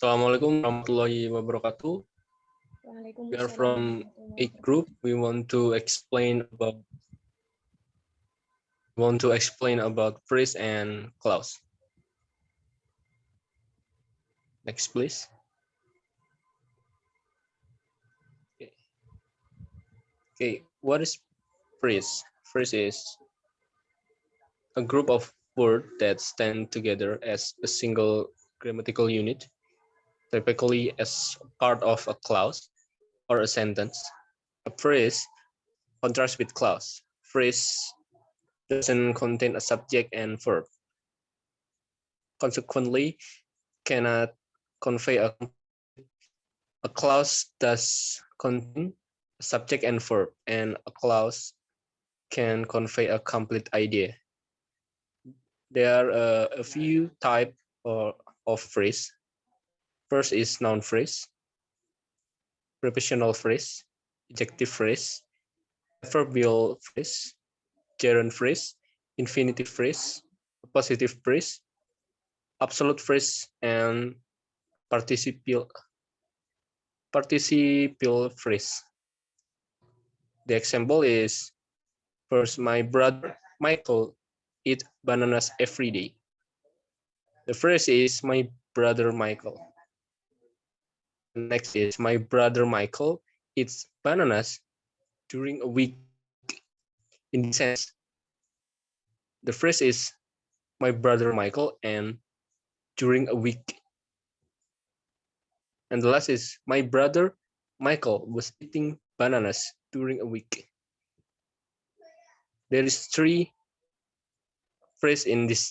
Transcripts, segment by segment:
Assalamualaikum warahmatullahi wabarakatuh. We are Waalaikumsalam from warahmatullahi a group. We want to explain about phrase and clause. Next, please. Okay, what is phrase? Phrase is a group of words that stand together as a single grammatical unit, typically as part of a clause or a sentence. A phrase contrasts with clause. Phrase doesn't contain a subject and verb. Consequently, cannot convey a clause does contain a subject and verb, and a clause can convey a complete idea. There are a few types of phrase. First is noun phrase, prepositional phrase, adjective phrase, adverbial phrase, gerund phrase, infinitive phrase, positive phrase, absolute phrase, and participial phrase. The example is, first, my brother Michael eat bananas every day. The phrase is my brother Michael. Next is my brother Michael eats bananas during a week. In this sense, the phrase is my brother Michael and during a week. And the last is my brother Michael was eating bananas during a week. There is three phrases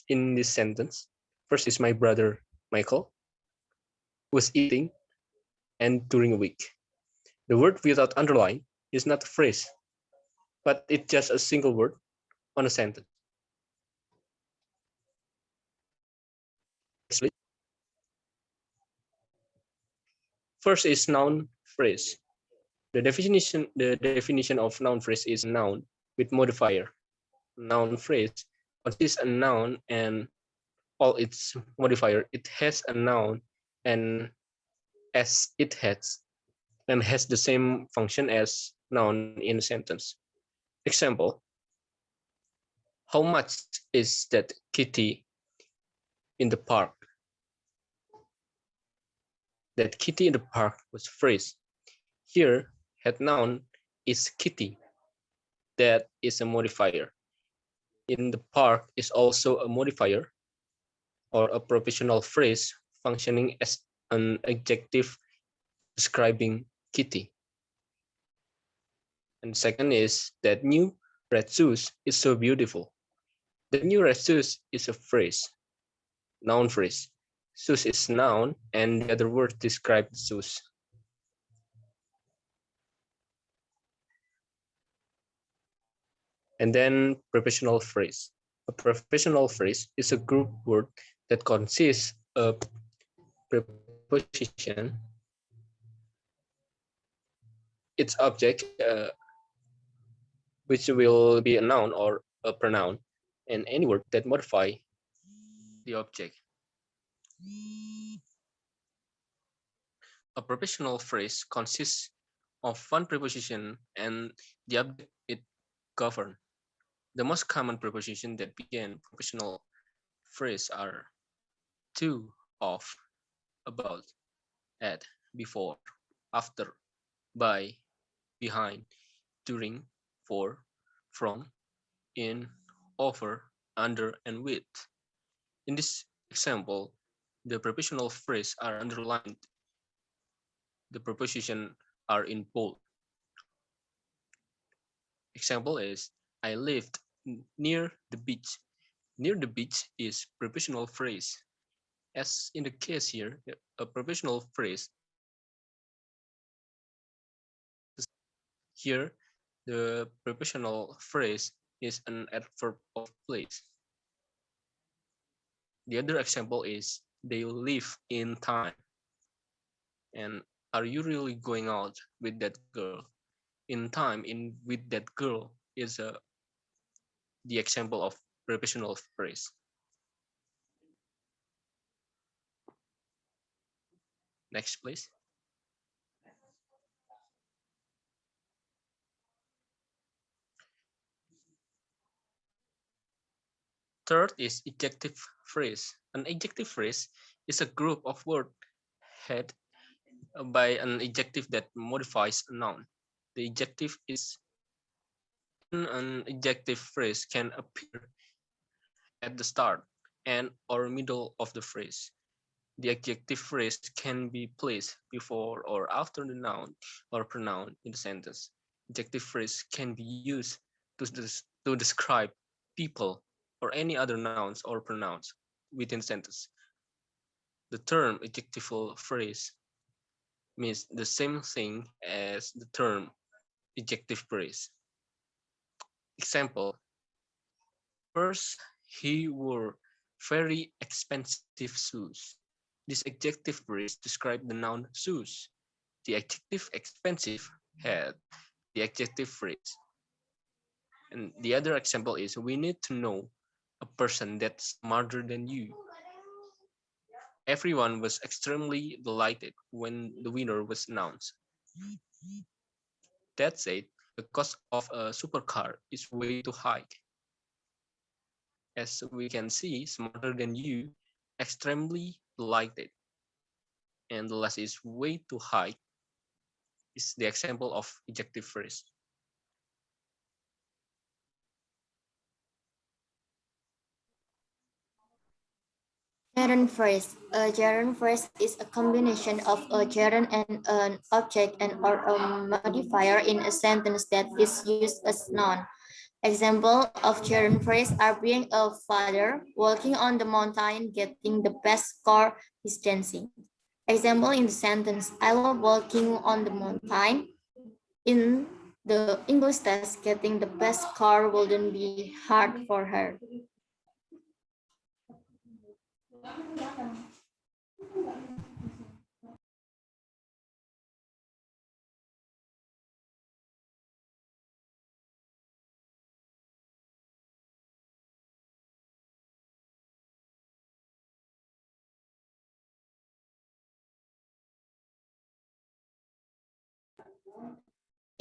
in this sentence. First is my brother Michael was eating and during a week. The word without underline is not a phrase, but it's just a single word on a sentence. First is noun phrase. The definition of noun phrase is a noun with modifier. Noun phrase consists a noun and all its modifier. It has a noun and as it has and has the same function as noun in a sentence. Example, how much is that kitty in the park? That kitty in the park was phrase. Here, head noun is kitty. That is a modifier. In the park is also a modifier or a propositional phrase functioning as an adjective describing kitty. And second is that new red shoes is so beautiful. The new red shoes is a phrase, noun phrase. Shoes is noun and the other word describes shoes. And then prepositional phrase. A prepositional phrase is a group word that consists of preposition, its object, which will be a noun or a pronoun, and any word that modify the object. A prepositional phrase consists of one preposition and the object it governs. The most common prepositions that begin prepositional phrase are to, of, about, at, before, after, by, behind, during, for, from, in, over, under, and with. In this example, the prepositional phrases are underlined. The prepositions are in bold. Example is, I lived near the beach. Near the beach is prepositional phrase. As in the case here, a prepositional phrase. Here, the prepositional phrase is an adverb of place. The other example is, they live in time. And are you really going out with that girl? In time, with that girl is the example of prepositional phrase. Next, please. Third is adjective phrase. An adjective phrase is a group of words head by an adjective that modifies a noun. The adjective is an adjective phrase can appear at the start and or middle of the phrase. The adjective phrase can be placed before or after the noun or pronoun in the sentence. Adjective phrase can be used to describe people or any other nouns or pronouns within sentence. The term adjectival phrase means the same thing as the term adjective phrase. Example: first, he wore very expensive shoes. This adjective phrase describes the noun shoes. The adjective expensive had the adjective phrase. And the other example is we need to know a person that's smarter than you. Everyone was extremely delighted when the winner was announced. That said, the cost of a supercar is way too high. As we can see, smarter than you, extremely delighted. And the last is way too high is the example of adjective phrase. Gerund phrase. A gerund phrase is a combination of a gerund and an object and or a modifier in a sentence that is used as noun. Example of gerund phrase are being a father, walking on the mountain, getting the best score, is dancing. Example in the sentence, I love walking on the mountain. In the English test, getting the best score wouldn't be hard for her.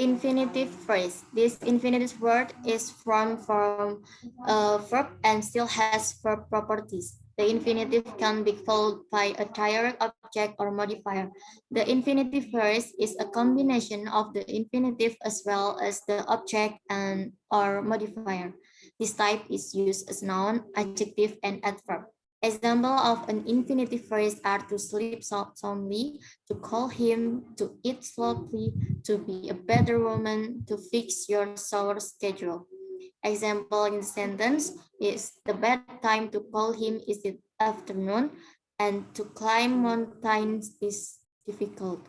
Infinitive phrase. This infinitive word is from a verb and still has verb properties. The infinitive can be followed by a direct object or modifier. The infinitive phrase is a combination of the infinitive as well as the object and or modifier. This type is used as noun, adjective, and adverb. Example of an infinitive phrase are to sleep soundly, to call him, to eat slowly, to be a better woman, to fix your shower schedule. Example in the sentence is the best time to call him is the afternoon, and to climb mountains is difficult.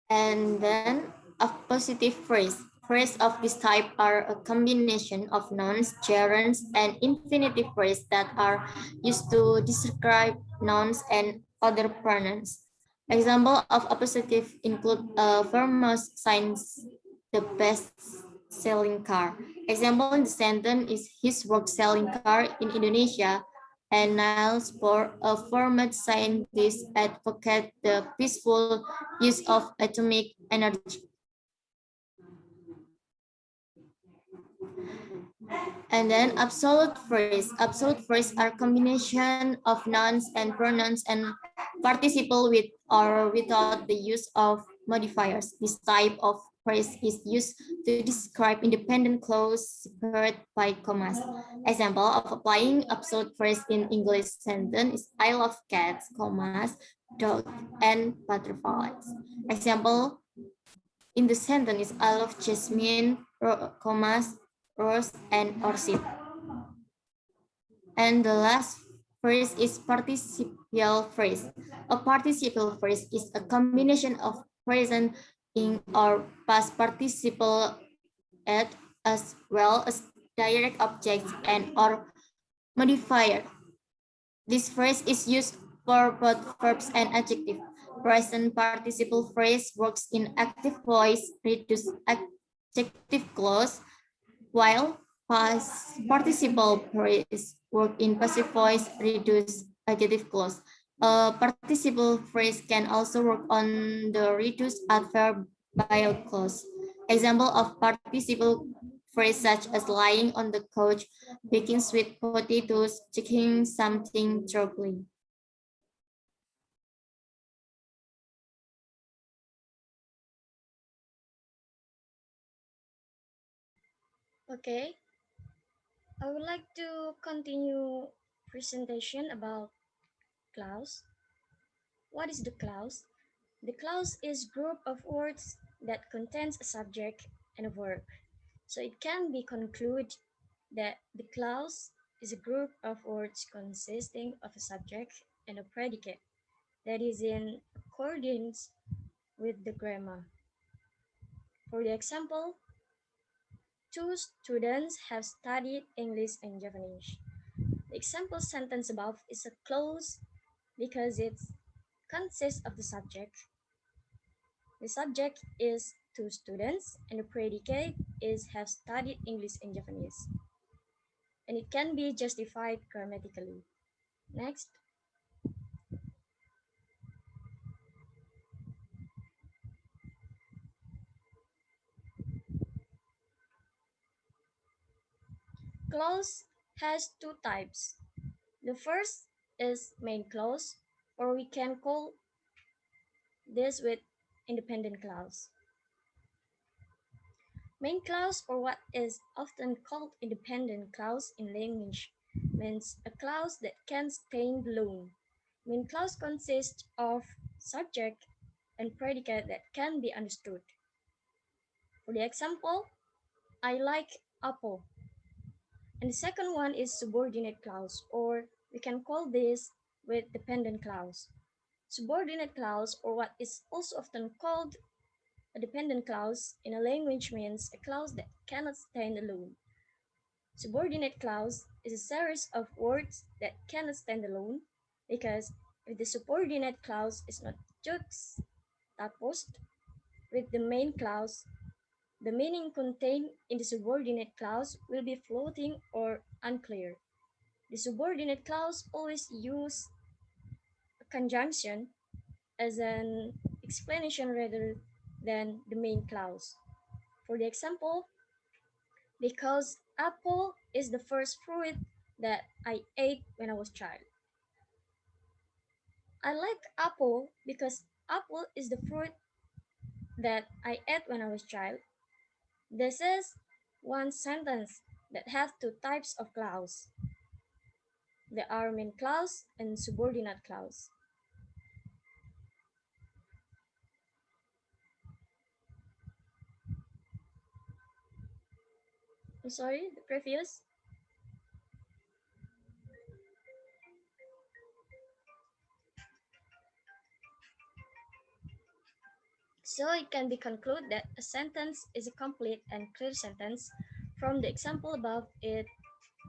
And then a positive phrase. Phrases of this type are a combination of nouns, gerunds, and infinitive phrases that are used to describe nouns and other pronouns. Example of a positive include Vermos signs the best selling car. Example in the sentence is his work selling car in Indonesia, and Niles Bohr, a former scientist, advocate the peaceful use of atomic energy. And then absolute phrase. Absolute phrase are combination of nouns and pronouns and participle with or without the use of modifiers. This type of phrase is used to describe independent clause separated by commas. Example of applying absolute phrase in English sentence is I love cats, commas, dog, and butterflies. Example in the sentence is I love jasmine, commas, rose, and orchid. And the last phrase is participial phrase. A participial phrase is a combination of present in or past participle at as well as direct objects and or Modifier. This phrase is used for both verbs and adjective. Present participle phrase works in active voice, reduce adjective clause, while past participle phrase work in passive voice, reduce adjective clause. A participle phrase can also work on the reduced adverbial clause. Example of participle phrase such as lying on the couch, baking sweet potatoes, checking something troubling. Okay, I would like to continue presentation about clause. What is the clause? The clause is group of words that contains a subject and a verb. So it can be concluded that the clause is a group of words consisting of a subject and a predicate that is in accordance with the grammar. For the example, two students have studied English and Japanese. The example sentence above is a clause because it consists of the subject. The subject is two students and the predicate is have studied English and Japanese. And it can be justified grammatically. Next, clause has two types. The first is main clause, or we can call this with independent clause. Main clause, or what is often called independent clause in language, means a clause that can stand alone. Main clause consists of subject and predicate that can be understood. For the example, I like apple. And the second one is subordinate clause, or we can call this with dependent clause. Subordinate clause, or what is also often called a dependent clause in a language, means a clause that cannot stand alone. Subordinate clause is a series of words that cannot stand alone because if the subordinate clause is not juxtaposed with the main clause, the meaning contained in the subordinate clause will be floating or unclear. The subordinate clause always use a conjunction as an explanation rather than the main clause. For the example, because apple is the first fruit that I ate when I was a child. I like apple because apple is the fruit that I ate when I was a child. This is one sentence that has two types of clause. There are main clause and subordinate clause. I'm sorry, the previous. So it can be concluded that a sentence is a complete and clear sentence. From the example above, it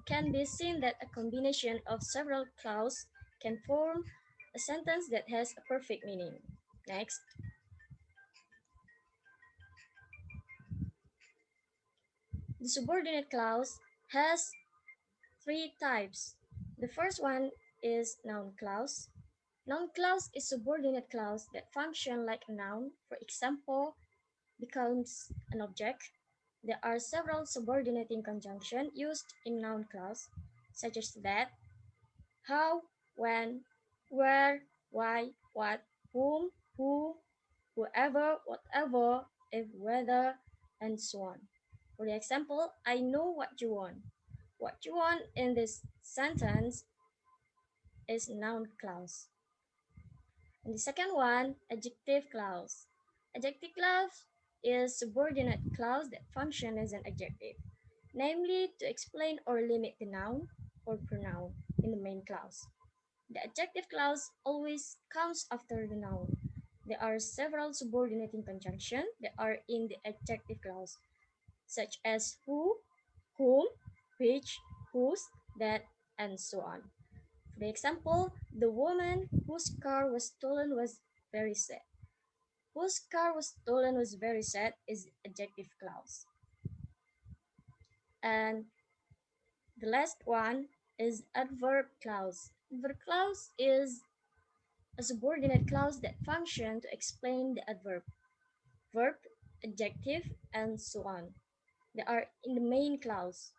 can be seen that a combination of several clauses can form a sentence that has a perfect meaning. Next, the subordinate clause has three types. The first one is noun clause. Noun clause is subordinate clause that function like a noun. For example, becomes an object. There are several subordinating conjunctions used in noun clause, such as that, how, when, where, why, what, whom, who, whoever, whatever, if, whether, and so on. For the example, I know what you want. What you want in this sentence is noun clause. And the second one, adjective clause. Adjective clause is subordinate clause that function as an adjective, namely to explain or limit the noun or pronoun in the main clause. The adjective clause always comes after the noun. There are several subordinating conjunctions that are in the adjective clause, such as who, whom, which, whose, that, and so on. For example, the woman whose car was stolen was very sad. Whose car was stolen was very sad is adjective clause. And the last one is adverb clause. Adverb clause is a subordinate clause that function to explain the adverb, verb, adjective, and so on. They are in the main clause.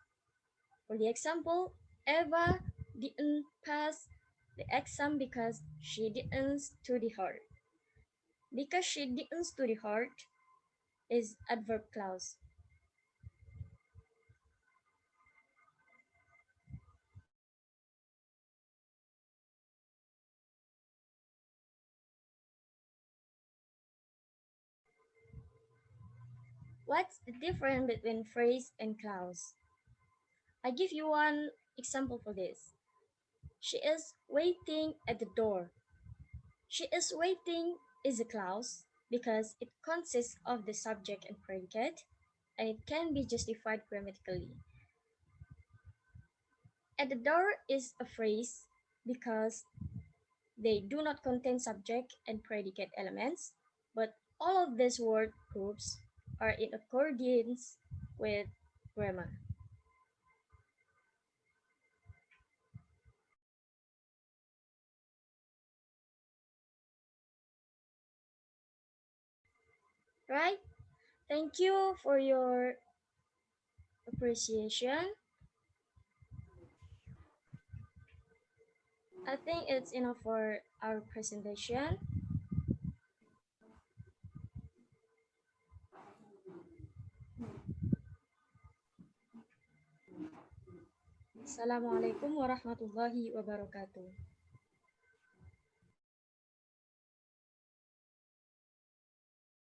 For the example, Eva didn't pass the exam because she didn't study hard. Because she didn't study hard is adverb clause. What's the difference between phrase and clause? I give you one example for this. She is waiting at the door. She is waiting is a clause because it consists of the subject and predicate and it can be justified grammatically. At the door is a phrase because they do not contain subject and predicate elements, but all of these word groups are in accordance with grammar. Right? Thank you for your appreciation. I think it's enough for our presentation. Assalamualaikum warahmatullahi wabarakatuh.